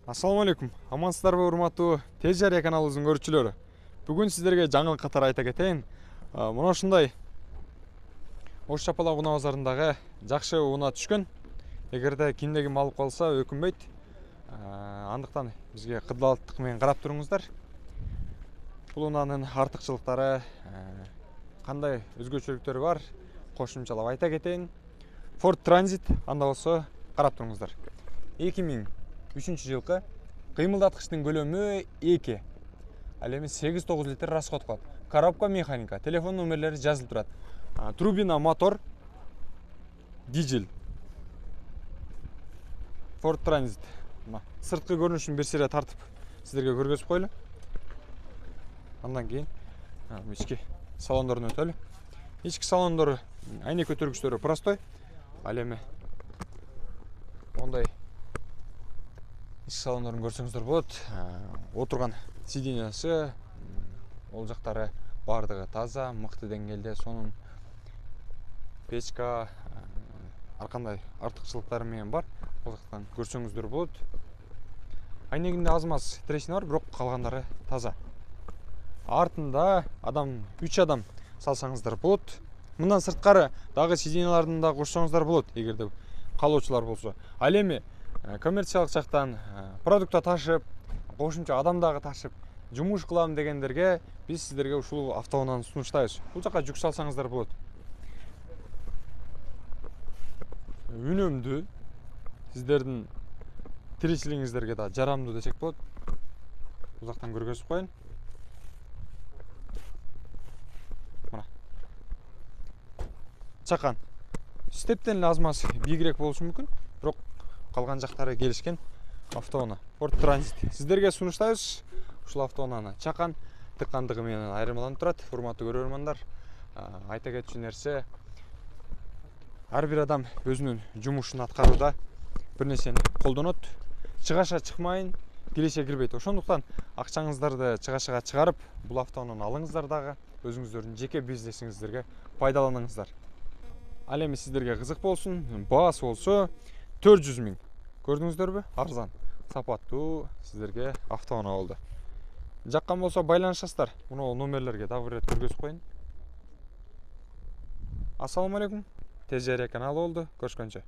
Assalamu алейкум. Амансыздарбы, урматтуу Тез Жарыя каналыбыздын көрүүчүлөрү. Бүгүн сиздерге жаңылык катары айта кетейин. Мына ушундай Ош Чапалак унаа базарындагы жакшы унаа түшкөн. Эгерде кимде ким алып калса өкүнбөйт. Андыктан бизге кыдалаттык менен карап туруңуздар. Бул унаанын артыкчылыктары, кандай өзгөчөлүктөрү бар, кошумчалап айта кетейин. Ford Transit, анда болсо карап туруңуздар. 2003 жылкы кыймылдаткычтын көлөмү 2. Ал эми 8-9 литр расход кылат. Коробка механика, телефон номерлери жазылып турат. Турбина мотор, дизель. Ford Transit. Сырткы көрүнүшүн бир сыйра тартып сиздерге көргөзүп койлу. Андан кийин ички салондорун өтөлү. Ички салондору айнек көтөргүчтөрү простой. Ал эми ондай ички салондорун көрсөңүздөр болот. Отурган сидениясы, ол жактары бардыгы таза, мыкты деңгээлде. Сонун печка, ар кандай артыкчылыктары менен бар. Ол жактан көрсөңүздөр болот. Айнегинде аз-маз трещина бар, бирок калгандары таза. Артында 3 адам салсаңыздар болот. Мындан сырткары дагы сиденияларын да кошсоңуздар болот, эгерде калоочулар болсо. Ал эми коммерциялык жактан продукта ташып, кошумча адам дагы ташып, жумуш кылам дегендерге биз сиздерге ушул автоунааны сунуштайбыз. Бул жака жүк салсаңыздар болот. Үнөмдүү, сиздердин тиричилигиңиздерге да жарамдуу десек болот. Бул жактан көргөзүп коеюн. Мына чакан стептен эле аз-маз бийигирээк болушу мүмкүн, бирок калган жактары келишкен автоунаа Ford Transit. Сиздерге сунуштайбыз ушул автоунааны. Чакан тыккандыгы менен айырмаланып турат. Урматтуу көрөрмандар, айта кетчү нерсе, ар бир адам өзүнүн жумушун аткарууда бир нерсени колдонот. Чыгаша чыкмайын, киреше кирбейт. Ошондуктан акчаңыздарды чыгашага чыгарып, бул автоунааны алыңыздар дагы өзүңүздөрдүн жеке бизнесиңиздерге пайдаланыңыздар. Ал эми сиздерге кызык болсун, баасы болсо 400 000. Көрдүңүздөрбү? Арзан, сапаттуу сиздерге автоунаа болду. Жаккан болсо байланышасыздар. Муну номерлерге дагы бир рет көргөзүп коеюн. Ассаламу алейкум. Тез Жарыя каналы болду. Көрүшкөнчө.